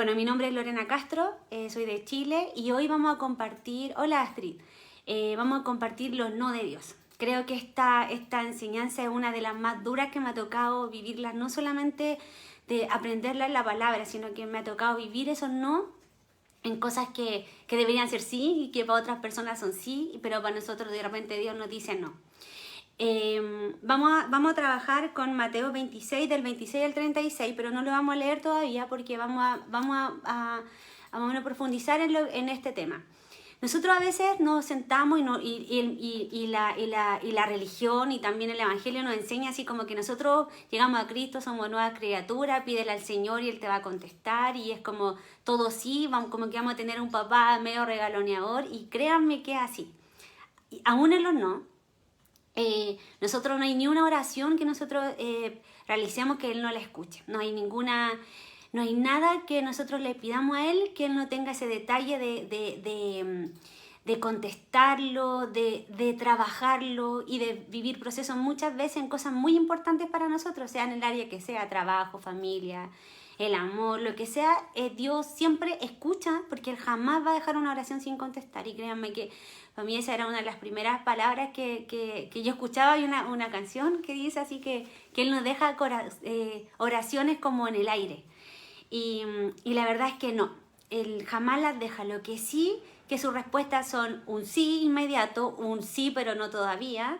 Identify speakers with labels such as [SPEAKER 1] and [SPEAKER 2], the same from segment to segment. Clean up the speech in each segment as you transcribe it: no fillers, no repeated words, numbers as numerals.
[SPEAKER 1] Bueno, mi nombre es Lorena Castro, soy de Chile y hoy vamos a compartir, hola Astrid, vamos a compartir los no de Dios. Creo que esta enseñanza es una de las más duras que me ha tocado vivirla, no solamente de aprenderla en la palabra, sino que me ha tocado vivir esos no en cosas que deberían ser sí y que para otras personas son sí, pero para nosotros de repente Dios nos dice no. Vamos a trabajar con Mateo 26, del 26 al 36, pero no lo vamos a leer todavía porque vamos a profundizar en este tema. Nosotros a veces nos sentamos y la religión y también el Evangelio nos enseña así como que nosotros llegamos a Cristo, somos nuevas criaturas, pídele al Señor y Él te va a contestar y es como todo sí, como que vamos a tener un papá medio regaloneador y créanme que es así. Y aún en los no. Nosotros no hay ni una oración que nosotros realicemos que Él no la escuche. No hay nada que nosotros le pidamos a Él que Él no tenga ese detalle de contestarlo, de trabajarlo y de vivir procesos muchas veces en cosas muy importantes para nosotros, sea en el área que sea, trabajo, familia, el amor, lo que sea, Dios siempre escucha porque Él jamás va a dejar una oración sin contestar. Y créanme que para mí esa era una de las primeras palabras que yo escuchaba. Hay una canción que dice así que Él nos deja oraciones como en el aire. Y la verdad es que no, Él jamás las deja. Lo que sí, que sus respuestas son un sí inmediato, un sí pero no todavía,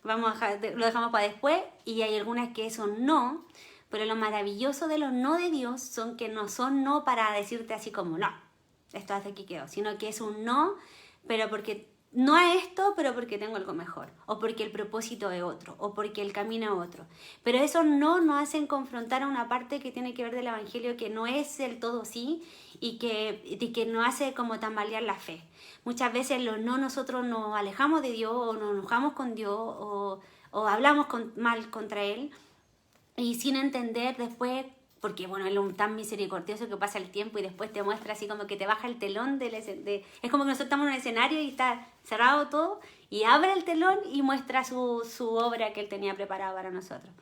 [SPEAKER 1] lo dejamos para después, y hay algunas que son no. Pero lo maravilloso de los no de Dios son que no son no para decirte así como no, esto hasta aquí quedó, sino que es un no, pero porque no a esto, pero porque tengo algo mejor, o porque el propósito es otro, o porque el camino es otro. Pero esos no nos hacen confrontar a una parte que tiene que ver del Evangelio que no es el todo sí y que nos hace como tambalear la fe. Muchas veces los no nosotros nos alejamos de Dios o nos enojamos con Dios o hablamos mal contra Él. Y sin entender después, porque bueno, Él es tan misericordioso que pasa el tiempo y después te muestra así como que te baja el telón es como que nosotros estamos en un escenario y está cerrado todo y abre el telón y muestra su obra que Él tenía preparada para nosotros.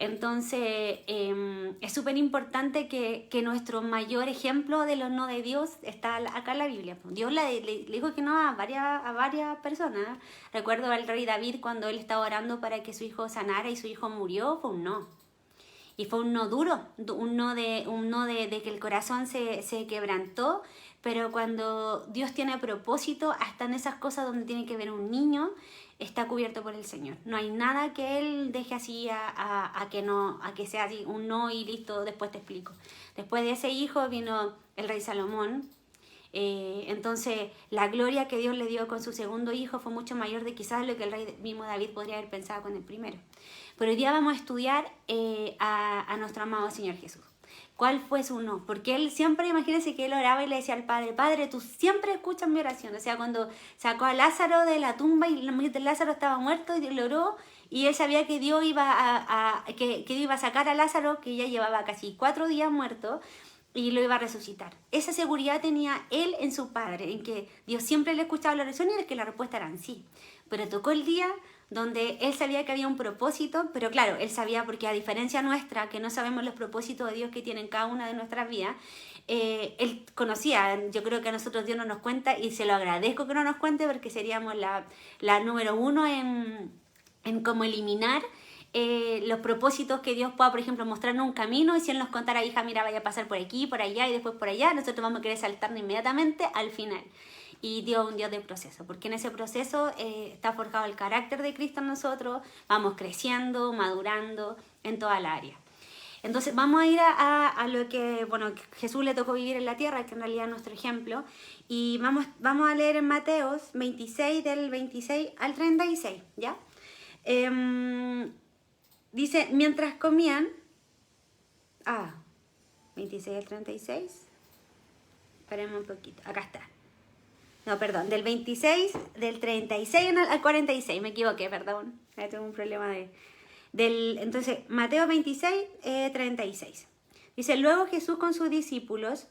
[SPEAKER 1] Entonces es súper importante que nuestro mayor ejemplo de los no de Dios está acá en la Biblia. Dios le dijo que no a varias personas. Recuerdo al rey David cuando él estaba orando para que su hijo sanara y su hijo murió, fue un no. Y fue un no duro, un no de que el corazón se quebrantó, pero cuando Dios tiene propósito, hasta en esas cosas donde tiene que ver un niño, está cubierto por el Señor. No hay nada que Él deje así a que sea así un no y listo, después te explico. Después de ese hijo vino el rey Salomón. Entonces la gloria que Dios le dio con su segundo hijo fue mucho mayor de quizás lo que el rey mismo David podría haber pensado con el primero. Pero hoy día vamos a estudiar a nuestro amado Señor Jesús. ¿Cuál fue su no? Porque Él siempre, imagínense que Él oraba y le decía al Padre, Padre, tú siempre escuchas mi oración. O sea, cuando sacó a Lázaro de la tumba y Lázaro estaba muerto y le oró, y Él sabía que Dios que Dios iba a sacar a Lázaro, que ya llevaba casi 4 días muerto, y lo iba a resucitar. Esa seguridad tenía Él en su Padre, en que Dios siempre le escuchaba la oración y que la respuesta era sí. Pero tocó el día donde Él sabía que había un propósito, pero claro, Él sabía porque a diferencia nuestra, que no sabemos los propósitos de Dios que tiene en cada una de nuestras vidas, Él conocía. Yo creo que a nosotros Dios no nos cuenta y se lo agradezco que no nos cuente porque seríamos la número 1 en cómo eliminar los propósitos que Dios pueda, por ejemplo, mostrarnos un camino, y si Él nos contara, hija, mira, vaya a pasar por aquí, por allá y después por allá, nosotros vamos a querer saltarnos inmediatamente al final. Y Dios es un Dios de proceso, porque en ese proceso está forjado el carácter de Cristo en nosotros, vamos creciendo, madurando en toda la área. Entonces vamos a ir a lo que, bueno, Jesús le tocó vivir en la tierra, que en realidad es nuestro ejemplo, y vamos a leer en Mateos 26, del 26 al 36, ¿ya? Dice, mientras comían, 26 al 36, esperemos un poquito, acá está. No, perdón, del 36 al 46, me equivoqué, perdón. Tengo un problema entonces, Mateo 26, 36. Dice, luego Jesús con sus discípulos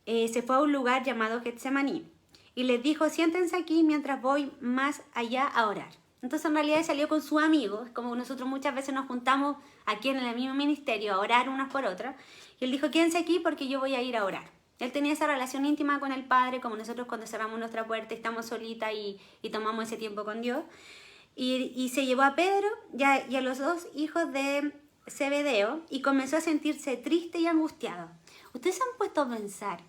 [SPEAKER 1] se fue a un lugar llamado Getsemaní y les dijo, siéntense aquí mientras voy más allá a orar. Entonces en realidad él salió con sus amigos, como nosotros muchas veces nos juntamos aquí en el mismo ministerio a orar unas por otras. Y él dijo, quédense aquí porque yo voy a ir a orar. Él tenía esa relación íntima con el Padre, como nosotros cuando cerramos nuestra puerta y estamos solitas y tomamos ese tiempo con Dios. Y se llevó a Pedro y a los dos hijos de Zebedeo y comenzó a sentirse triste y angustiado. ¿Ustedes se han puesto a pensar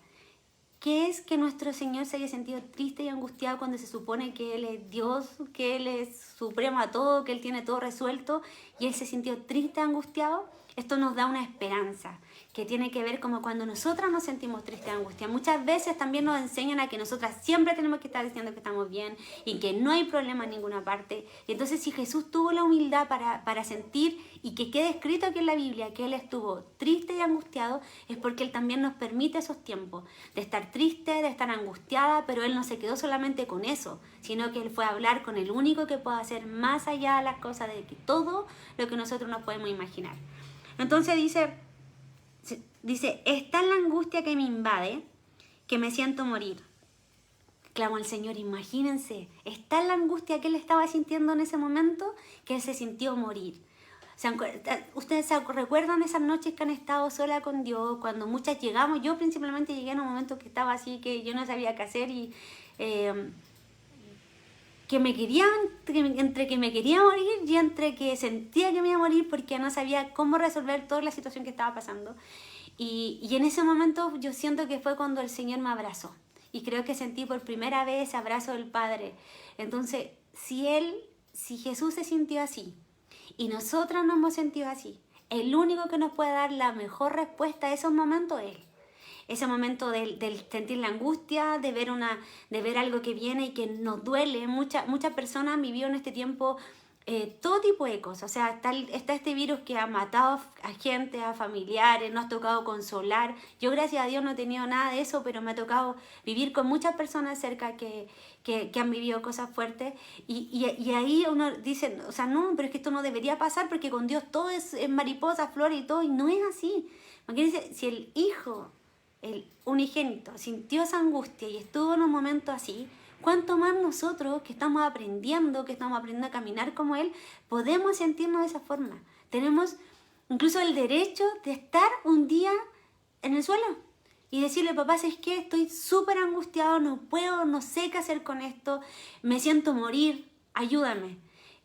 [SPEAKER 1] qué es que nuestro Señor se haya sentido triste y angustiado cuando se supone que Él es Dios, que Él es supremo a todo, que Él tiene todo resuelto y Él se sintió triste y angustiado? Esto nos da una esperanza que tiene que ver como cuando nosotras nos sentimos tristes y angustiadas. Muchas veces también nos enseñan a que nosotras siempre tenemos que estar diciendo que estamos bien y que no hay problema en ninguna parte. Y entonces si Jesús tuvo la humildad para sentir y que quede escrito aquí en la Biblia que Él estuvo triste y angustiado, es porque Él también nos permite esos tiempos de estar triste, de estar angustiada, pero Él no se quedó solamente con eso, sino que Él fue a hablar con el único que puede hacer más allá de las cosas, de que todo lo que nosotros nos podemos imaginar. Entonces dice, está la angustia que me invade, que me siento morir. Clamó el Señor, imagínense, está la angustia que él estaba sintiendo en ese momento, que él se sintió morir. ¿Ustedes se recuerdan esas noches que han estado sola con Dios? Cuando muchas llegamos, yo principalmente llegué en un momento que estaba así, que yo no sabía qué hacer y que me quería, entre que me quería morir y entre que sentía que me iba a morir porque no sabía cómo resolver toda la situación que estaba pasando. Y en ese momento yo siento que fue cuando el Señor me abrazó. Y creo que sentí por primera vez ese abrazo del Padre. Entonces, si Jesús se sintió así y nosotras nos hemos sentido así, el único que nos puede dar la mejor respuesta a esos momentos es Él. Ese momento del sentir la angustia, de ver algo que viene y que nos duele. Muchas personas han vivido en este tiempo todo tipo de cosas. O sea, está este virus que ha matado a gente, a familiares, nos ha tocado consolar. Yo, gracias a Dios, no he tenido nada de eso, pero me ha tocado vivir con muchas personas cerca que han vivido cosas fuertes. Y ahí uno dice, o sea, no, pero es que esto no debería pasar porque con Dios todo es mariposa, flor y todo, y no es así. Imagínense, si el Hijo, el unigénito, sintió esa angustia y estuvo en un momento así, ¿cuánto más nosotros que estamos aprendiendo a caminar como Él, podemos sentirnos de esa forma? Tenemos incluso el derecho de estar un día en el suelo y decirle, papá, ¿sabes qué? Estoy súper angustiado, no puedo, no sé qué hacer con esto, me siento morir, ayúdame.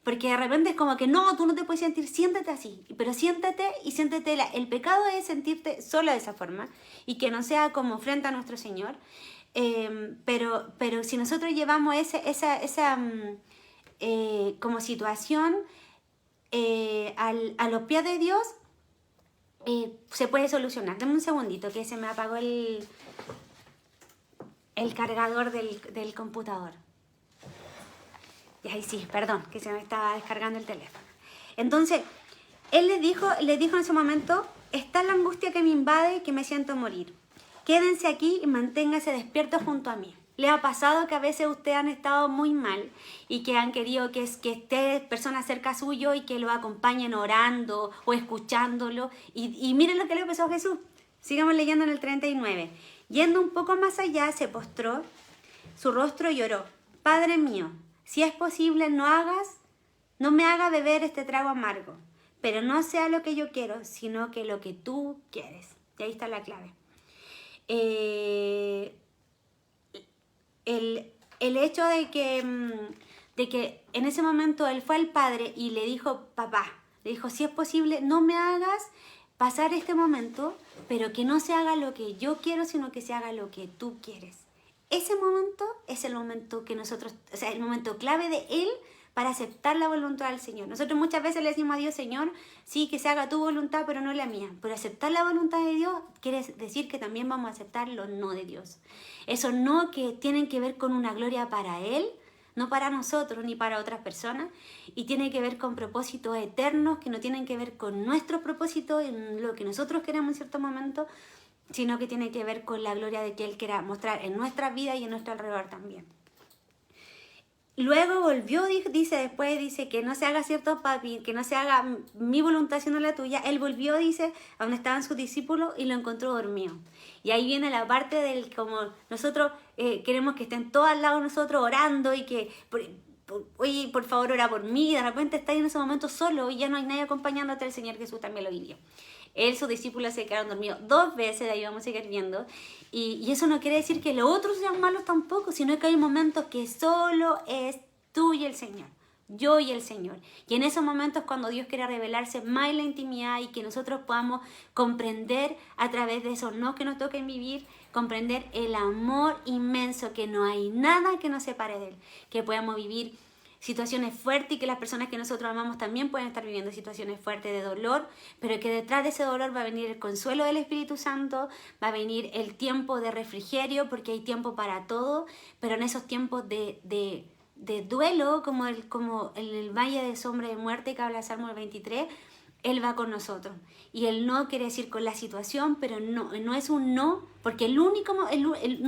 [SPEAKER 1] Porque de repente es como que no, tú no te puedes sentir, siéntate así. Pero siéntate y siéntate. El pecado es sentirte sola de esa forma y que no sea como frente a nuestro Señor. Pero si nosotros llevamos esa como situación a los pies de Dios, se puede solucionar. Dame un segundito que se me apagó el cargador del computador. Y ahí sí, perdón, que se me estaba descargando el teléfono. Entonces, él le dijo en ese momento, está la angustia que me invade y que me siento morir. Quédense aquí y manténganse despiertos junto a mí. ¿Le ha pasado que a veces ustedes han estado muy mal y que han querido que esté personas cerca suyo y que lo acompañen orando o escuchándolo? Y miren lo que le pasó a Jesús. Sigamos leyendo en el 39. Yendo un poco más allá, se postró su rostro y lloró. Padre mío, si es posible, no me haga beber este trago amargo, pero no sea lo que yo quiero, sino que lo que tú quieres. Y ahí está la clave. El hecho de que en ese momento él fue al Padre y le dijo, papá, le dijo, si es posible, no me hagas pasar este momento, pero que no se haga lo que yo quiero, sino que se haga lo que tú quieres. Ese momento es el momento que nosotros, o sea, el momento clave de Él para aceptar la voluntad del Señor. Nosotros muchas veces le decimos a Dios, Señor, sí, que se haga tu voluntad, pero no la mía. Pero aceptar la voluntad de Dios quiere decir que también vamos a aceptar los no de Dios. Esos no que tienen que ver con una gloria para Él, no para nosotros ni para otras personas, y tiene que ver con propósitos eternos que no tienen que ver con nuestros propósitos en lo que nosotros queremos en cierto momento, sino que tiene que ver con la gloria de que Él quiera mostrar en nuestra vida y en nuestro alrededor también. Luego volvió, dice que no se haga cierto, papi, que no se haga mi voluntad sino la tuya. Él volvió, dice, a donde estaban sus discípulos y lo encontró dormido. Y ahí viene la parte del como nosotros queremos que estén todos al lado de nosotros orando y que oye, por favor, ora por mí. De repente estás en ese momento solo y ya no hay nadie acompañándote. El Señor Jesús también lo vivió. Él, sus discípulos se quedaron dormidos 2 veces, de ahí vamos a seguir viendo. Y eso no quiere decir que los otros sean malos tampoco, sino que hay momentos que solo es tú y el Señor. Yo y el Señor. Y en esos momentos cuando Dios quiere revelarse más en la intimidad y que nosotros podamos comprender a través de esos no que nos toquen vivir, comprender el amor inmenso, que no hay nada que nos separe de Él, que podamos vivir situaciones fuertes y que las personas que nosotros amamos también pueden estar viviendo situaciones fuertes de dolor, pero que detrás de ese dolor va a venir el consuelo del Espíritu Santo, va a venir el tiempo de refrigerio, porque hay tiempo para todo, pero en esos tiempos de duelo, como en el valle de sombra de muerte que habla Salmo 23, Él va con nosotros. Y el no quiere decir con la situación, pero no es un no, porque no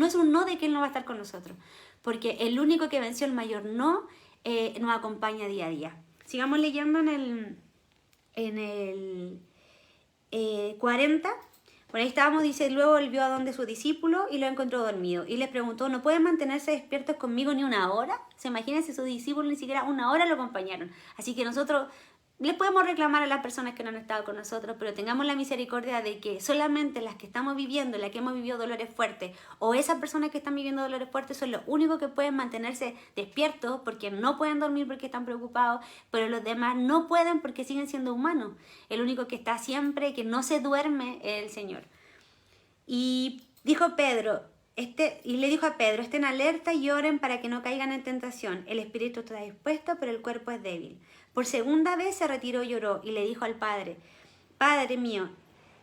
[SPEAKER 1] es un no de que Él no va a estar con nosotros, porque el único que venció el mayor no nos acompaña día a día. Sigamos leyendo en el 40. Por ahí estábamos, dice, luego volvió a donde su discípulo y lo encontró dormido. Y les preguntó, ¿no pueden mantenerse despiertos conmigo ni una hora? Se imaginen si sus discípulos ni siquiera una hora lo acompañaron. Así que nosotros les podemos reclamar a las personas que no han estado con nosotros, pero tengamos la misericordia de que solamente las que estamos viviendo, las que hemos vivido dolores fuertes, o esas personas que están viviendo dolores fuertes son los únicos que pueden mantenerse despiertos porque no pueden dormir porque están preocupados, pero los demás no pueden porque siguen siendo humanos. El único que está siempre, que no se duerme, es el Señor. Y le dijo a Pedro, estén alerta y oren para que no caigan en tentación. El espíritu está dispuesto, pero el cuerpo es débil. Por segunda vez se retiró y lloró y le dijo al Padre, Padre mío,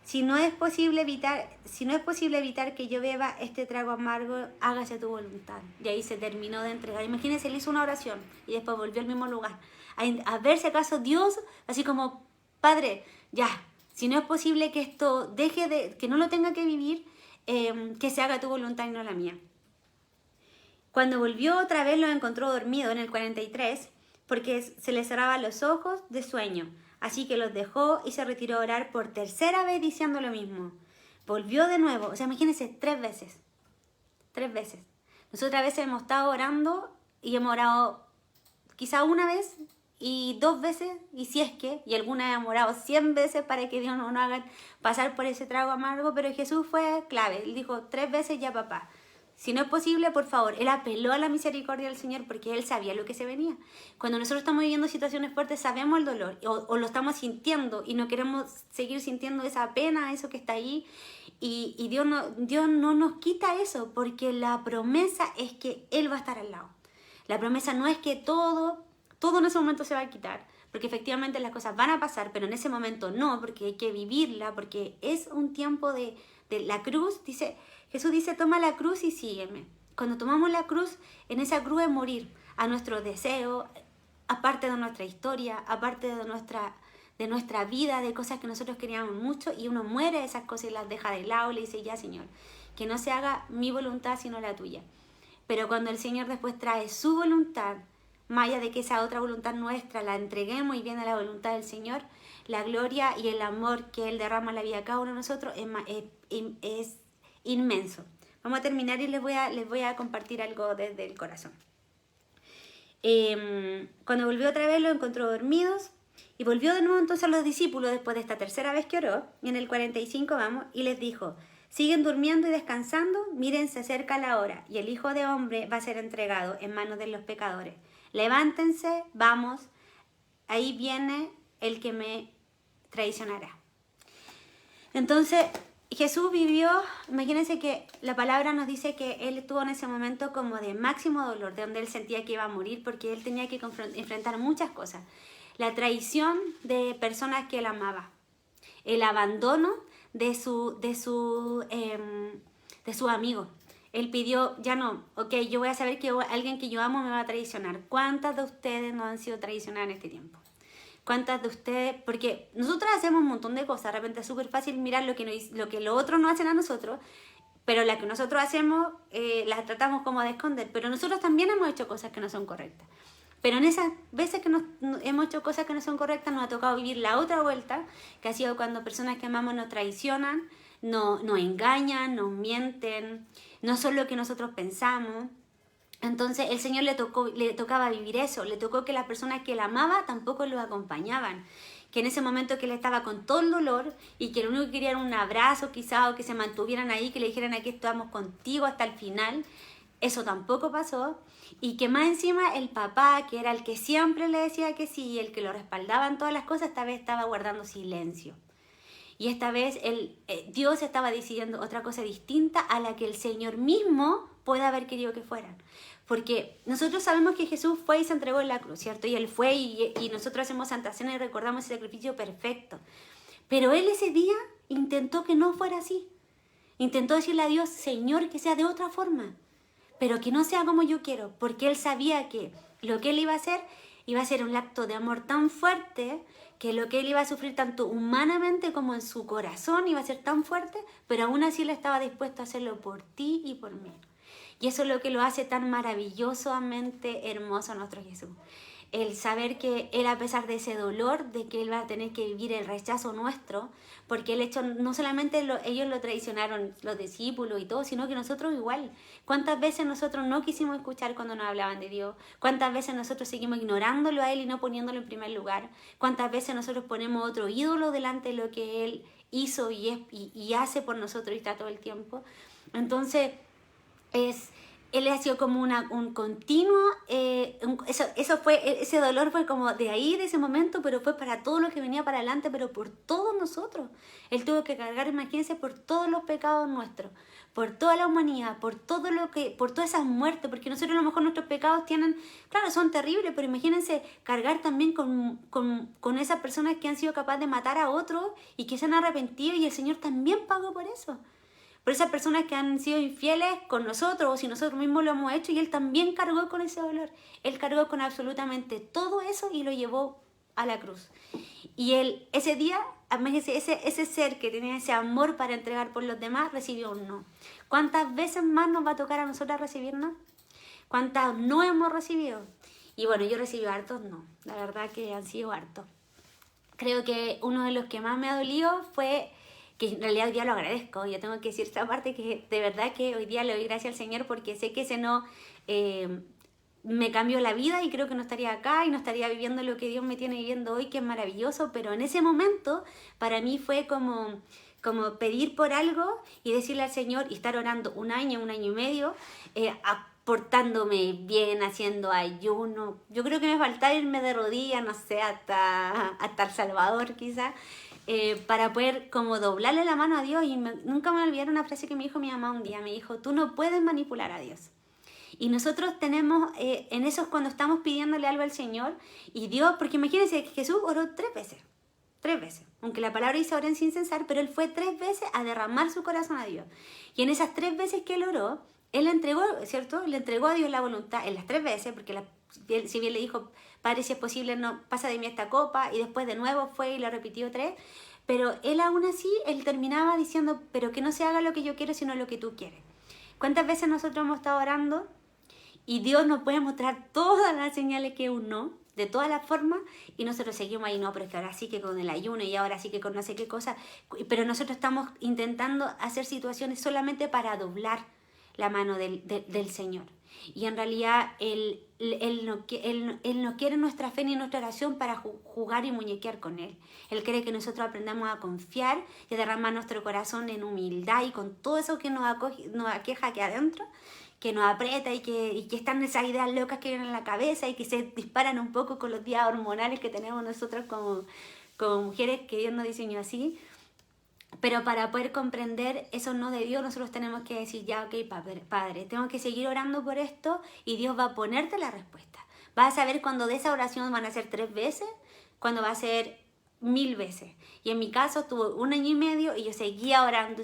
[SPEAKER 1] si no es posible evitar que yo beba este trago amargo, hágase tu voluntad. Y ahí se terminó de entregar. Imagínense, él hizo una oración y después volvió al mismo lugar. A ver si acaso Dios, así como, Padre, ya, si no es posible que esto que no lo tenga que vivir, que se haga tu voluntad y no la mía. Cuando volvió otra vez lo encontró dormido en el 43, porque se le cerraban los ojos de sueño. Así que los dejó y se retiró a orar por tercera vez diciendo lo mismo. Volvió de nuevo, o sea, imagínense, 3 veces. 3 veces. Nosotras a veces hemos estado orando y hemos orado quizá una vez y 2 veces, y si es que, y algunas hemos orado 100 veces para que Dios no nos haga pasar por ese trago amargo, pero Jesús fue clave. Él dijo 3 veces ya, papá. Si no es posible, por favor. Él apeló a la misericordia del Señor porque Él sabía lo que se venía. Cuando nosotros estamos viviendo situaciones fuertes, sabemos el dolor o lo estamos sintiendo y no queremos seguir sintiendo esa pena, eso que está ahí. Y Dios no nos quita eso, porque la promesa es que Él va a estar al lado. La promesa no es que todo en ese momento se va a quitar, porque efectivamente las cosas van a pasar, pero en ese momento no, porque hay que vivirla, porque es un tiempo de la cruz. Jesús dice, toma la cruz y sígueme. Cuando tomamos la cruz, en esa cruz es morir a nuestro deseo, aparte de nuestra historia, aparte de nuestra vida, de cosas que nosotros queríamos mucho, y uno muere de esas cosas y las deja de lado y le dice, ya Señor, que no se haga mi voluntad sino la tuya. Pero cuando el Señor después trae su voluntad, más allá de que esa otra voluntad nuestra la entreguemos y viene la voluntad del Señor, la gloria y el amor que Él derrama en la vida de cada uno de nosotros es inmenso. Vamos a terminar y les voy a compartir algo desde el corazón. Cuando volvió otra vez, lo encontró dormidos y volvió de nuevo entonces a los discípulos después de esta tercera vez que oró, y en el 45 vamos, y les dijo, siguen durmiendo y descansando, miren, se acerca la hora y el Hijo de Hombre va a ser entregado en manos de los pecadores. Levántense, vamos, ahí viene el que me traicionará. Entonces, Jesús vivió, imagínense que la palabra nos dice que Él estuvo en ese momento como de máximo dolor, de donde Él sentía que iba a morir, porque Él tenía que enfrentar muchas cosas. La traición de personas que Él amaba, el abandono de su amigo. Él pidió, ya no, ok, yo voy a saber que alguien que yo amo me va a traicionar. ¿Cuántas de ustedes no han sido traicionadas en este tiempo? ¿Cuántas de ustedes? Porque nosotros hacemos un montón de cosas. De repente es súper fácil mirar lo que los otros no hacen a nosotros, pero las que nosotros hacemos las tratamos como de esconder. Pero nosotros también hemos hecho cosas que no son correctas. Pero en esas veces que hemos hecho cosas que no son correctas, nos ha tocado vivir la otra vuelta, que ha sido cuando personas que amamos nos traicionan, nos engañan, nos mienten, no son lo que nosotros pensamos. Entonces el Señor le tocaba vivir eso, le tocó que las personas que él amaba tampoco lo acompañaban, que en ese momento que él estaba con todo el dolor y que lo único que quería era un abrazo quizá, o que se mantuvieran ahí, que le dijeran aquí estamos contigo hasta el final, eso tampoco pasó. Y que más encima el papá, que era el que siempre le decía que sí, el que lo respaldaba en todas las cosas, esta vez estaba guardando silencio. Y esta vez Dios estaba decidiendo otra cosa distinta a la que el Señor mismo puede haber querido que fueran. Porque nosotros sabemos que Jesús fue y se entregó en la cruz, ¿cierto? Y Él fue y nosotros hacemos Santa Cena y recordamos ese sacrificio perfecto. Pero Él ese día intentó que no fuera así. Intentó decirle a Dios, Señor, que sea de otra forma, pero que no sea como yo quiero, porque Él sabía que lo que Él iba a ser un acto de amor tan fuerte, que lo que Él iba a sufrir tanto humanamente como en su corazón iba a ser tan fuerte, pero aún así Él estaba dispuesto a hacerlo por ti y por mí. Y eso es lo que lo hace tan maravillosamente hermoso a nuestro Jesús. El saber que Él, a pesar de ese dolor, de que Él va a tener que vivir el rechazo nuestro, porque el hecho, no solamente ellos lo traicionaron, los discípulos y todo, sino que nosotros igual. ¿Cuántas veces nosotros no quisimos escuchar cuando nos hablaban de Dios? ¿Cuántas veces nosotros seguimos ignorándolo a Él y no poniéndolo en primer lugar? ¿Cuántas veces nosotros ponemos otro ídolo delante de lo que Él hizo y hace por nosotros y está todo el tiempo? Entonces, Él ha sido como un continuo, ese dolor fue como de ahí, de ese momento, pero fue para todo lo que venía para adelante, pero por todos nosotros. Él tuvo que cargar, imagínense, por todos los pecados nuestros, por toda la humanidad, por todas esas muertes, porque nosotros a lo mejor nuestros pecados claro, son terribles, pero imagínense cargar también con esas personas que han sido capaces de matar a otros y que se han arrepentido, y el Señor también pagó por eso. Por esas personas que han sido infieles con nosotros, o si nosotros mismos lo hemos hecho, y Él también cargó con ese dolor. Él cargó con absolutamente todo eso y lo llevó a la cruz. Y Él, ese día, ese ser que tenía ese amor para entregar por los demás, recibió un no. ¿Cuántas veces más nos va a tocar a nosotros recibirnos? ¿Cuántas no hemos recibido? Y bueno, yo recibí hartos no. La verdad que han sido hartos. Creo que uno de los que más me ha dolido fue, que en realidad hoy día lo agradezco, yo tengo que decir esta parte, que de verdad que hoy día le doy gracias al Señor, porque sé que ese no me cambió la vida, y creo que no estaría acá y no estaría viviendo lo que Dios me tiene viviendo hoy, que es maravilloso. Pero en ese momento para mí fue como pedir por algo y decirle al Señor, y estar orando un año y medio, portándome bien, haciendo ayuno. Yo creo que me faltaba irme de rodillas, no sé, hasta El Salvador quizás, para poder como doblarle la mano a Dios. Y nunca me olvidaré una frase que me dijo mi mamá un día. Me dijo, tú no puedes manipular a Dios. Y nosotros tenemos, en eso es cuando estamos pidiéndole algo al Señor, y Dios, porque imagínense que Jesús oró 3 veces, aunque la palabra dice oren sin cesar, pero Él fue 3 veces a derramar su corazón a Dios. Y en esas 3 veces que Él oró, Él entregó, ¿cierto? Le entregó a Dios la voluntad en las 3 veces, porque si bien le dijo, Padre, si es posible, no pasa de mí esta copa, y después de nuevo fue y lo repitió 3, pero Él aún así, Él terminaba diciendo, pero que no se haga lo que yo quiero, sino lo que tú quieres. ¿Cuántas veces nosotros hemos estado orando y Dios nos puede mostrar todas las señales que es un no, de todas las formas, y nosotros seguimos ahí, no, pero es que ahora sí que con el ayuno, y ahora sí que con no sé qué cosa, pero nosotros estamos intentando hacer situaciones solamente para doblar la mano del Señor? Y en realidad Él no quiere nuestra fe ni nuestra oración para jugar y muñequear con Él. Él quiere que nosotros aprendamos a confiar y a derramar nuestro corazón en humildad, y con todo eso que nos aqueja aquí adentro, que nos aprieta, y que están esas ideas locas que vienen en la cabeza y que se disparan un poco con los días hormonales que tenemos nosotros como mujeres, que Dios nos diseñó así. Pero para poder comprender eso no de Dios, nosotros tenemos que decir, ya, ok, Padre, tengo que seguir orando por esto, y Dios va a ponerte la respuesta. Vas a saber cuando de esa oración van a ser 3 veces, cuando va a ser 1000 veces. Y en mi caso estuvo 1 año y medio, y yo seguía orando,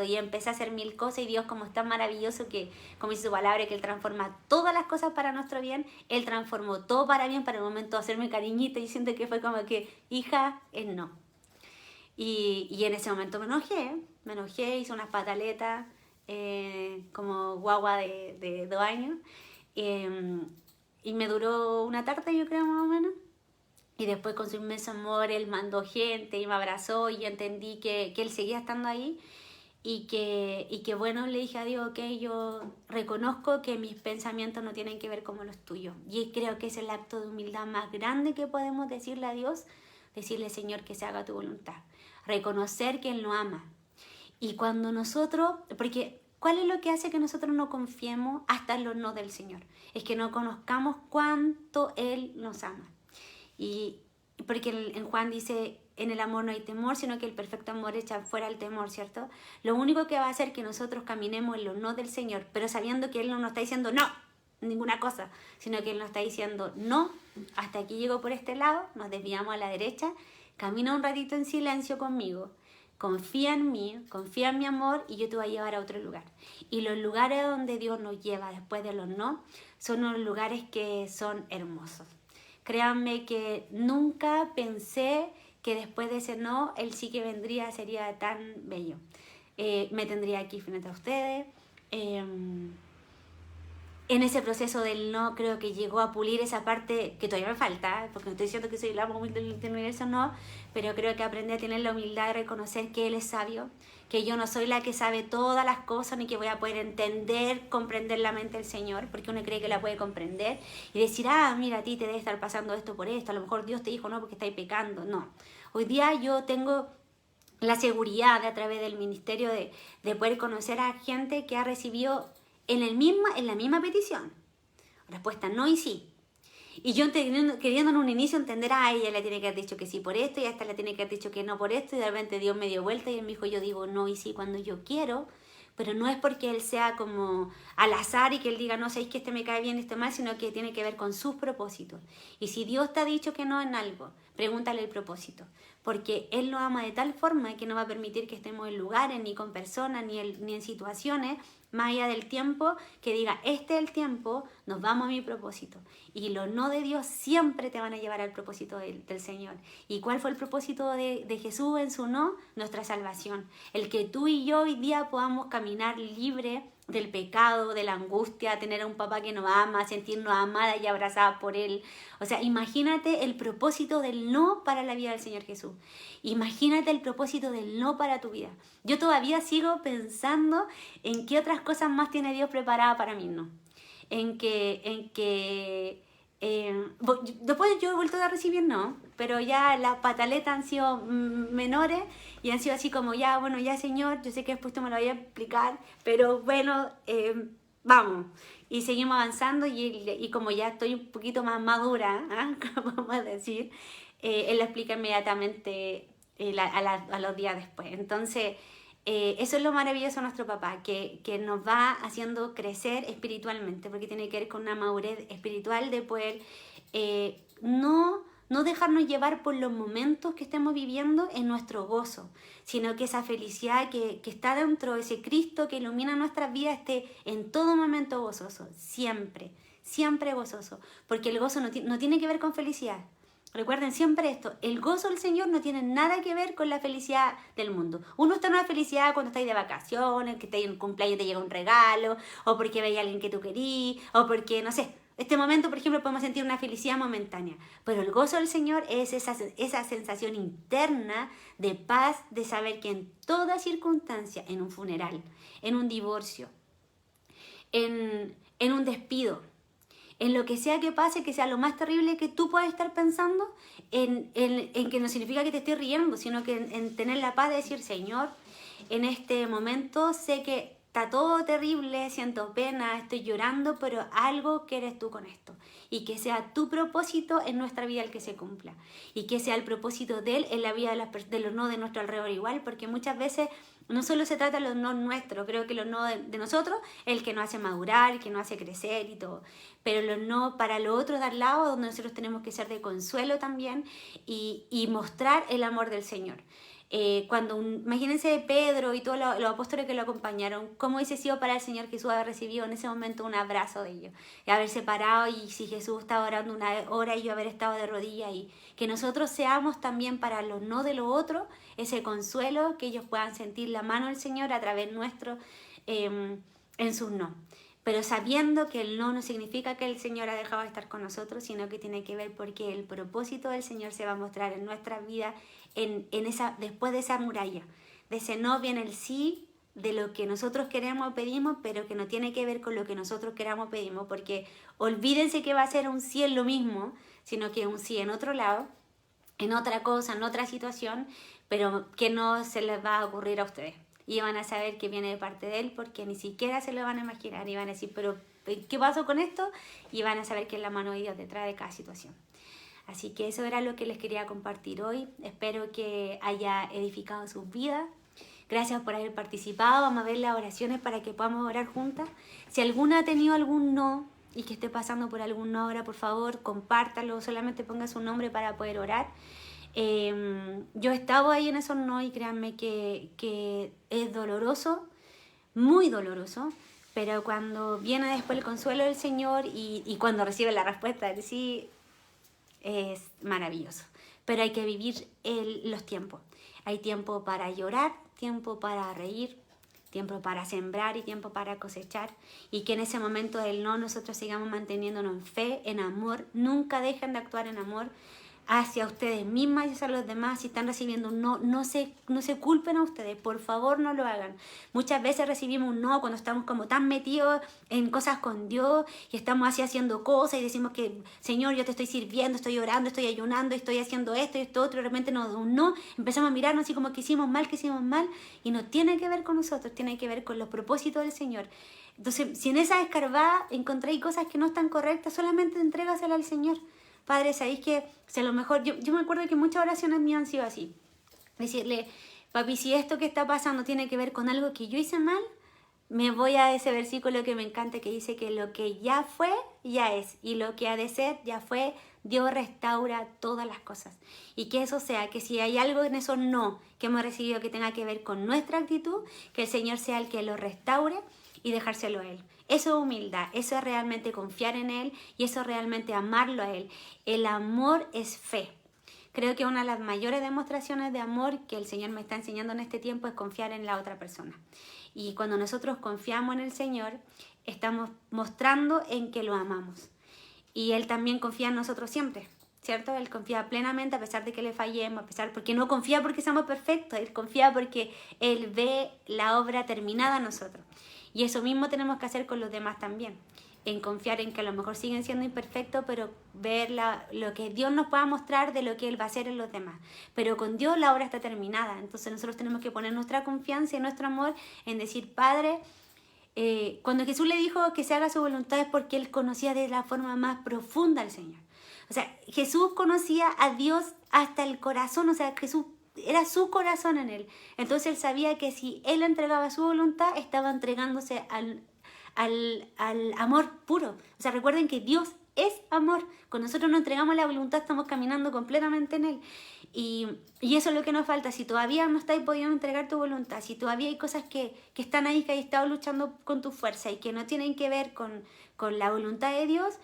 [SPEAKER 1] y empecé a hacer 1000 cosas, y Dios, como es tan maravilloso, que como dice su palabra, que Él transforma todas las cosas para nuestro bien, Él transformó todo para bien, para el momento de hacerme cariñito, y siento que fue como que, hija, es no. Y en ese momento me enojé, hice unas pataletas como guagua de 2 años, y me duró una tarde, yo creo, más o menos. Y después, con su inmenso amor, Él mandó gente y me abrazó, y yo entendí que Él seguía estando ahí. y que bueno, le dije a Dios, ok, yo reconozco que mis pensamientos no tienen que ver como los tuyos. Y creo que es el acto de humildad más grande que podemos decirle a Dios, decirle, Señor, que se haga tu voluntad. Reconocer que Él nos ama. Y cuando nosotros, porque ¿cuál es lo que hace que nosotros no confiemos hasta en los no del Señor? Es que no conozcamos cuánto Él nos ama. Y porque en Juan dice, en el amor no hay temor, sino que el perfecto amor echa fuera el temor, ¿cierto? Lo único que va a hacer que nosotros caminemos en los no del Señor, pero sabiendo que Él no nos está diciendo no, ninguna cosa, sino que Él nos está diciendo no, hasta aquí llego por este lado, nos desviamos a la derecha, camina un ratito en silencio conmigo, confía en mí, confía en mi amor y yo te voy a llevar a otro lugar. Y los lugares donde Dios nos lleva después de los no, son unos lugares que son hermosos. Créanme que nunca pensé que después de ese no, Él sí que vendría, sería tan bello. Me tendría aquí frente a ustedes. En ese proceso del no, creo que llegó a pulir esa parte que todavía me falta, porque no estoy diciendo que soy la más humilde del universo, no, pero creo que aprendí a tener la humildad de reconocer que Él es sabio, que yo no soy la que sabe todas las cosas, ni que voy a poder entender, comprender la mente del Señor, porque uno cree que la puede comprender, y decir, mira, a ti te debe estar pasando esto por esto, a lo mejor Dios te dijo no porque estáis pecando, no. Hoy día yo tengo la seguridad a través del ministerio de poder conocer a gente que ha recibido en la misma petición respuesta no y sí. Y yo queriendo en un inicio entender, ella le tiene que haber dicho que sí por esto, y a esta le tiene que haber dicho que no por esto, y de repente Dios me dio vuelta y Él me dijo, yo digo no y sí cuando yo quiero, pero no es porque Él sea como al azar y que Él diga, no, sabéis que este me cae bien, este mal, sino que tiene que ver con sus propósitos. Y si Dios te ha dicho que no en algo, pregúntale el propósito, porque Él nos ama de tal forma que no va a permitir que estemos en lugares, ni con personas, ni en situaciones, más allá del tiempo, que diga, este es el tiempo, nos vamos a mi propósito. Y los no de Dios siempre te van a llevar al propósito del Señor. ¿Y cuál fue el propósito de Jesús en su no? Nuestra salvación. El que tú y yo hoy día podamos caminar libre del pecado, de la angustia, tener a un papá que nos ama, sentirnos amadas y abrazadas por Él. O sea, imagínate el propósito del no para la vida del Señor Jesús. Imagínate el propósito del no para tu vida. Yo todavía sigo pensando en qué otras cosas más tiene Dios preparada para mí, ¿no? Después yo he vuelto a recibir no, pero ya las pataletas han sido menores y han sido así como ya, bueno, ya Señor, yo sé que después tú me lo voy a explicar, pero bueno, vamos. Y seguimos avanzando y como ya estoy un poquito más madura, vamos a decir, Él lo explica inmediatamente a los días después. Entonces, eso es lo maravilloso de nuestro papá, que nos va haciendo crecer espiritualmente, porque tiene que ver con una madurez espiritual de poder no dejarnos llevar por los momentos que estemos viviendo en nuestro gozo, sino que esa felicidad que está dentro de ese Cristo que ilumina nuestras vidas esté en todo momento gozoso, siempre, siempre gozoso, porque el gozo no tiene que ver con felicidad. Recuerden siempre esto, el gozo del Señor no tiene nada que ver con la felicidad del mundo. Uno está en una felicidad cuando estáis de vacaciones, que estáis en un cumpleaños y te llega un regalo, o porque veis a alguien que tú querís, o porque, no sé, este momento, por ejemplo, podemos sentir una felicidad momentánea. Pero el gozo del Señor es esa sensación interna de paz, de saber que en toda circunstancia, en un funeral, en un divorcio, en un despido, en lo que sea que pase, que sea lo más terrible que tú puedas estar pensando, en que no significa que te estés riendo, sino que en tener la paz de decir, Señor, en este momento sé que está todo terrible, siento pena, estoy llorando, pero algo quieres tú con esto. Y que sea tu propósito en nuestra vida el que se cumpla. Y que sea el propósito de Él en la vida de los no de nuestro alrededor igual, porque muchas veces no solo se trata de los no nuestros, creo que los no de nosotros es el que nos hace madurar, el que nos hace crecer y todo. Pero los no para los otros de al lado, donde nosotros tenemos que ser de consuelo también y mostrar el amor del Señor. Imagínense Pedro y todos los apóstoles que lo acompañaron, cómo hubiese sido para el Señor Jesús haber recibido en ese momento un abrazo de ellos, y haberse parado, y si Jesús estaba orando una hora y yo haber estado de rodillas, y que nosotros seamos también para los no de los otros ese consuelo, que ellos puedan sentir la mano del Señor a través nuestro en sus no. Pero sabiendo que el no significa que el Señor ha dejado de estar con nosotros, sino que tiene que ver porque el propósito del Señor se va a mostrar en nuestras vidas después de esa muralla. De ese no viene el sí de lo que nosotros queremos o pedimos, pero que no tiene que ver con lo que nosotros queramos o pedimos, porque olvídense que va a ser un sí en lo mismo, sino que un sí en otro lado, en otra cosa, en otra situación, pero que no se les va a ocurrir a ustedes. Y van a saber que viene de parte de Él, porque ni siquiera se lo van a imaginar, y van a decir, pero ¿qué pasó con esto? Y van a saber que es la mano de Dios detrás de cada situación. Así que eso era lo que les quería compartir hoy. Espero que haya edificado sus vidas. Gracias por haber participado. Vamos a ver las oraciones para que podamos orar juntas. Si alguna ha tenido algún no y que esté pasando por algún no ahora, por favor, compártalo. Solamente ponga su nombre para poder orar. Yo he estado ahí en esos no y créanme que es doloroso, muy doloroso. Pero cuando viene después el consuelo del Señor y cuando recibe la respuesta de sí, es maravilloso. Pero hay que vivir los tiempos. Hay tiempo para llorar, tiempo para reír, tiempo para sembrar y tiempo para cosechar. Y que en ese momento del no nosotros sigamos manteniéndonos en fe, en amor. Nunca dejen de actuar en amor hacia ustedes mismas y hacia los demás. Si están recibiendo un no, no se culpen a ustedes, por favor no lo hagan. Muchas veces recibimos un no cuando estamos como tan metidos en cosas con Dios y estamos así haciendo cosas y decimos que Señor, yo te estoy sirviendo, estoy orando, estoy ayunando, estoy haciendo esto y esto otro, y de repente nos da un no, empezamos a mirarnos así como que hicimos mal y no tiene que ver con nosotros, tiene que ver con los propósitos del Señor. Entonces, si en esa escarbada encontráis cosas que no están correctas, solamente entrégasela al Señor. Padre, sabéis que si a lo mejor, yo me acuerdo que muchas oraciones mías han sido así. Decirle, papi, si esto que está pasando tiene que ver con algo que yo hice mal, me voy a ese versículo que me encanta que dice que lo que ya fue, ya es. Y lo que ha de ser, ya fue. Dios restaura todas las cosas. Y que eso sea, que si hay algo en eso no que hemos recibido que tenga que ver con nuestra actitud, que el Señor sea el que lo restaure y dejárselo a Él. Eso es humildad, eso es realmente confiar en Él y eso es realmente amarlo a Él. El amor es fe. Creo que una de las mayores demostraciones de amor que el Señor me está enseñando en este tiempo es confiar en la otra persona. Y cuando nosotros confiamos en el Señor, estamos mostrando en que lo amamos. Y Él también confía en nosotros siempre, ¿cierto? Él confía plenamente a pesar de que le fallemos, porque no confía porque somos perfectos, Él confía porque Él ve la obra terminada en nosotros. Y eso mismo tenemos que hacer con los demás también, en confiar en que a lo mejor siguen siendo imperfectos, pero ver lo que Dios nos pueda mostrar de lo que Él va a hacer en los demás. Pero con Dios la obra está terminada, entonces nosotros tenemos que poner nuestra confianza y nuestro amor en decir, Padre, cuando Jesús le dijo que se haga su voluntad es porque Él conocía de la forma más profunda al Señor. O sea, Jesús conocía a Dios hasta el corazón, o sea, Jesús era su corazón en Él. Entonces Él sabía que si Él entregaba su voluntad, estaba entregándose al amor puro. O sea, recuerden que Dios es amor. Cuando nosotros nos entregamos la voluntad, estamos caminando completamente en Él. Y eso es lo que nos falta. Si todavía no estáis pudiendo entregar tu voluntad, si todavía hay cosas que están ahí, que has estado luchando con tu fuerza y que no tienen que ver con la voluntad de Dios,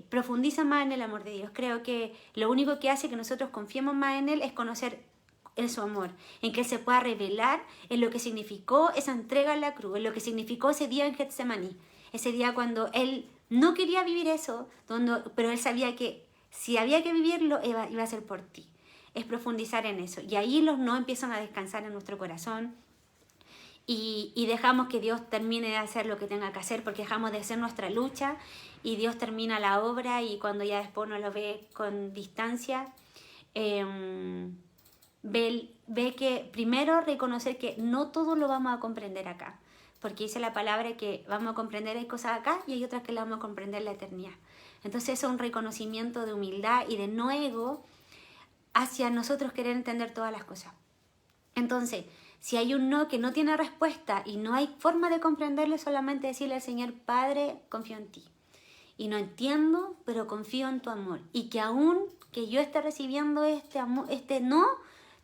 [SPEAKER 1] profundiza más en el amor de Dios. Creo que lo único que hace que nosotros confiemos más en Él es conocer en su amor, en que Él se pueda revelar en lo que significó esa entrega en la cruz, en lo que significó ese día en Getsemaní, ese día cuando Él no quería vivir eso, pero Él sabía que si había que vivirlo, iba a ser por ti. Es profundizar en eso. Y ahí los no empiezan a descansar en nuestro corazón y dejamos que Dios termine de hacer lo que tenga que hacer, porque dejamos de hacer nuestra lucha y Dios termina la obra y cuando ya después uno lo ve con distancia, ve que primero reconocer que no todo lo vamos a comprender acá, porque dice la palabra que vamos a comprender hay cosas acá y hay otras que las vamos a comprender en la eternidad. Entonces es un reconocimiento de humildad y de no ego hacia nosotros querer entender todas las cosas. Entonces, si hay un no que no tiene respuesta y no hay forma de comprenderlo, solamente decirle al Señor, Padre, confío en ti. Y no entiendo, pero confío en tu amor. Y que aún que yo esté recibiendo este no,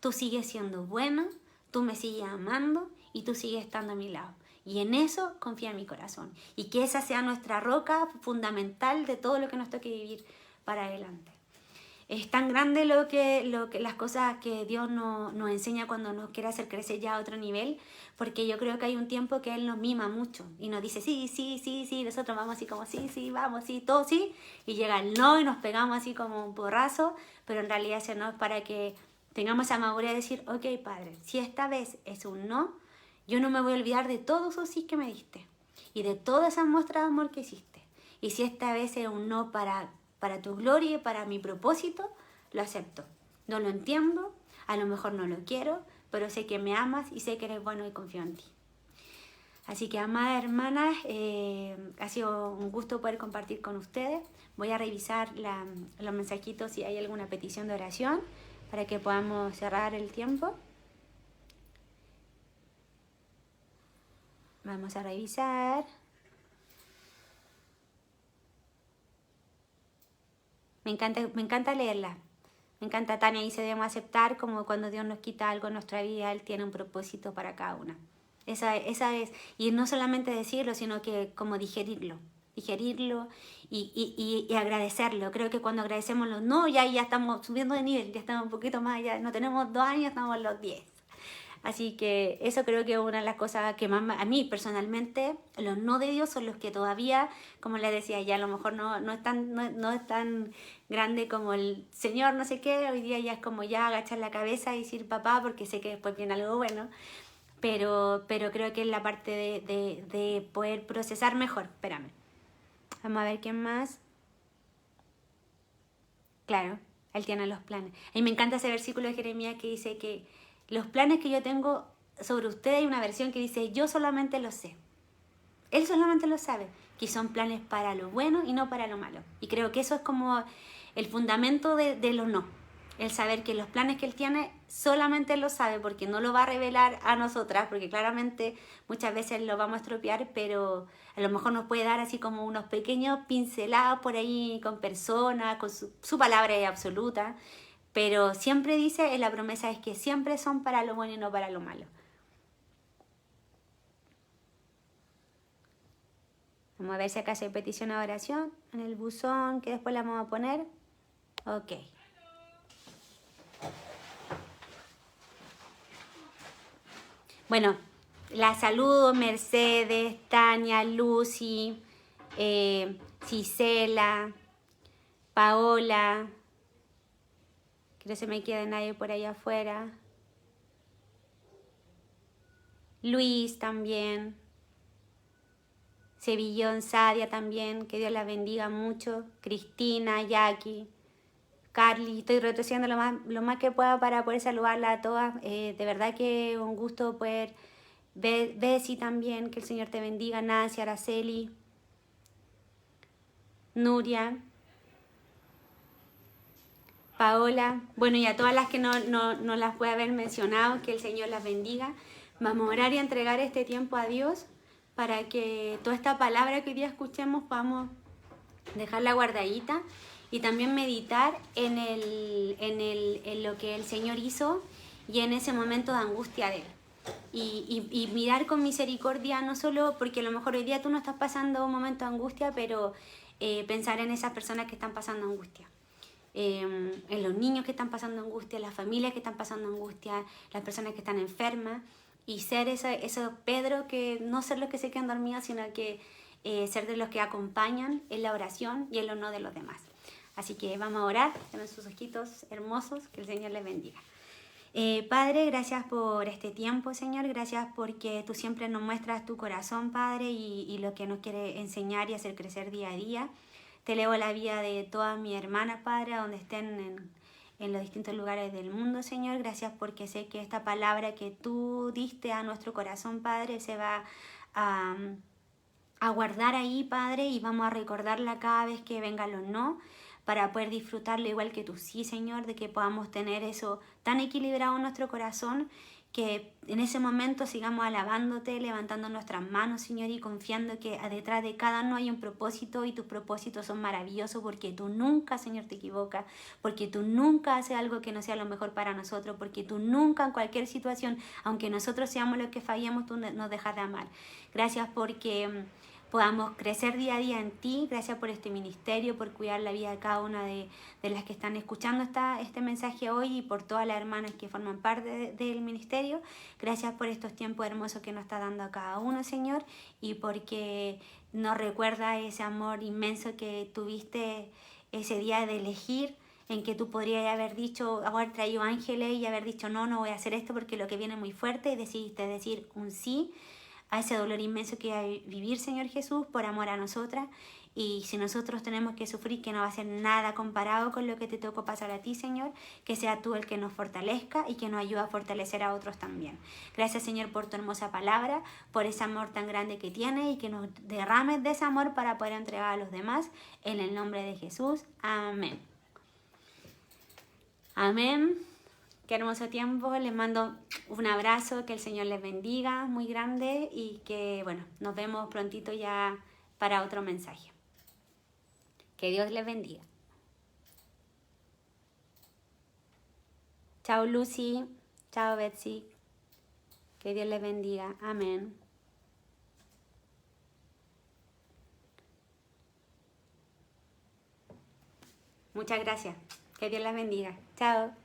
[SPEAKER 1] tú sigues siendo bueno, tú me sigues amando y tú sigues estando a mi lado. Y en eso confía en mi corazón. Y que esa sea nuestra roca fundamental de todo lo que nos toque vivir para adelante. Es tan grande las cosas que Dios nos enseña cuando nos quiere hacer crecer ya a otro nivel, porque yo creo que hay un tiempo que Él nos mima mucho y nos dice sí, nosotros vamos así como sí, vamos, sí, todo sí, y llega el no y nos pegamos así como un porrazo, pero en realidad ese no es para que tengamos esa madurez de decir, ok, Padre, si esta vez es un no, Yo no me voy a olvidar de todos esos sí que me diste y de todas esas muestras de amor que hiciste. Y si esta vez es un no para tu gloria y para mi propósito, lo acepto. No lo entiendo, a lo mejor no lo quiero, pero sé que me amas y sé que eres bueno y confío en ti. Así que, amadas hermanas, ha sido un gusto poder compartir con ustedes. Voy a revisar los mensajitos si hay alguna petición de oración para que podamos cerrar el tiempo. Vamos a revisar. Me encanta leerla. Me encanta, Tania, dice, debemos aceptar como cuando Dios nos quita algo en nuestra vida, Él tiene un propósito para cada una. Esa es, y no solamente decirlo, sino que como digerirlo y agradecerlo. Creo que cuando agradecemos los no, ya estamos subiendo de nivel, ya estamos un poquito más, ya no tenemos 2 años, estamos en los 10. Así que eso creo que es una de las cosas que más, a mí personalmente, los no de Dios son los que todavía, como les decía, ya a lo mejor no es tan grande como el Señor, no sé qué, hoy día ya es como ya agachar la cabeza y decir papá, porque sé que después viene algo bueno, pero creo que es la parte de poder procesar mejor. Espérame, vamos a ver quién más. Claro, Él tiene los planes. A mí me encanta ese versículo de Jeremías que dice que los planes que yo tengo sobre ustedes, hay una versión que dice, yo solamente lo sé. Él solamente lo sabe, que son planes para lo bueno y no para lo malo. Y creo que eso es como el fundamento de los no. El saber que los planes que Él tiene solamente Él lo sabe, porque no lo va a revelar a nosotras, porque claramente muchas veces lo vamos a estropear, pero a lo mejor nos puede dar así como unos pequeños pincelados por ahí con personas, con su palabra es absoluta. Pero siempre dice, la promesa es que siempre son para lo bueno y no para lo malo. Vamos a ver si acá se petición de oración en el buzón, que después la vamos a poner. Ok. Bueno, la saludo, Mercedes, Tania, Lucy, Cisela, Paola, que no se me quede nadie por allá afuera. Luis también. Sevillón, Sadia también, que Dios la bendiga mucho. Cristina, Jackie, Carly, estoy retrocediendo lo más que pueda para poder saludarla a todas. De verdad que un gusto poder ver, Bessie también, que el Señor te bendiga. Nancy, Araceli, Nuria, Paola, bueno, y a todas las que no las puede haber mencionado, que el Señor las bendiga. Vamos a orar y a entregar este tiempo a Dios para que toda esta palabra que hoy día escuchemos podamos dejarla guardadita y también meditar en lo que el Señor hizo y en ese momento de angustia de Él. Y mirar con misericordia, no solo porque a lo mejor hoy día tú no estás pasando un momento de angustia, pero pensar en esas personas que están pasando angustia. En los niños que están pasando angustia, las familias que están pasando angustia, las personas que están enfermas, y ser esos Pedro, que no ser los que se quedan dormidos, sino que ser de los que acompañan en la oración y en lo no de los demás. Así que vamos a orar, con sus ojitos hermosos, que el Señor les bendiga. Padre, gracias por este tiempo, Señor, gracias porque tú siempre nos muestras tu corazón, Padre, y lo que nos quiere enseñar y hacer crecer día a día. Te elevo la vida de todas mis hermanas, Padre, donde estén en los distintos lugares del mundo, Señor. Gracias porque sé que esta palabra que tú diste a nuestro corazón, Padre, se va a guardar ahí, Padre, y vamos a recordarla cada vez que vengan los no, para poder disfrutarlo igual que tú, sí, Señor, de que podamos tener eso tan equilibrado en nuestro corazón, que en ese momento sigamos alabándote, levantando nuestras manos, Señor, y confiando que detrás de cada no hay un propósito, y tus propósitos son maravillosos, porque tú nunca, Señor, te equivocas, porque tú nunca haces algo que no sea lo mejor para nosotros, porque tú nunca en cualquier situación, aunque nosotros seamos los que fallamos, tú nos dejas de amar. Gracias porque podamos crecer día a día en ti. Gracias por este ministerio, por cuidar la vida de cada una de las que están escuchando este mensaje hoy, y por todas las hermanas que forman parte del ministerio. Gracias por estos tiempos hermosos que nos está dando a cada uno, Señor, y porque nos recuerda ese amor inmenso que tuviste ese día de elegir en que tú podrías haber dicho, haber traído ángeles y haber dicho, no, no voy a hacer esto porque lo que viene es muy fuerte, y decidiste decir un sí a ese dolor inmenso que hay vivir, Señor Jesús, por amor a nosotras. Y si nosotros tenemos que sufrir, que no va a ser nada comparado con lo que te tocó pasar a ti, Señor, que sea tú el que nos fortalezca y que nos ayude a fortalecer a otros también. Gracias, Señor, por tu hermosa palabra, por ese amor tan grande que tienes, y que nos derrames de ese amor para poder entregar a los demás. En el nombre de Jesús. Amén. Amén. Qué hermoso tiempo. Les mando un abrazo, que el Señor les bendiga muy grande, y que, bueno, nos vemos prontito ya para otro mensaje. Que Dios les bendiga. Chao Lucy, chao Betsy. Que Dios les bendiga. Amén. Muchas gracias. Que Dios las bendiga. Chao.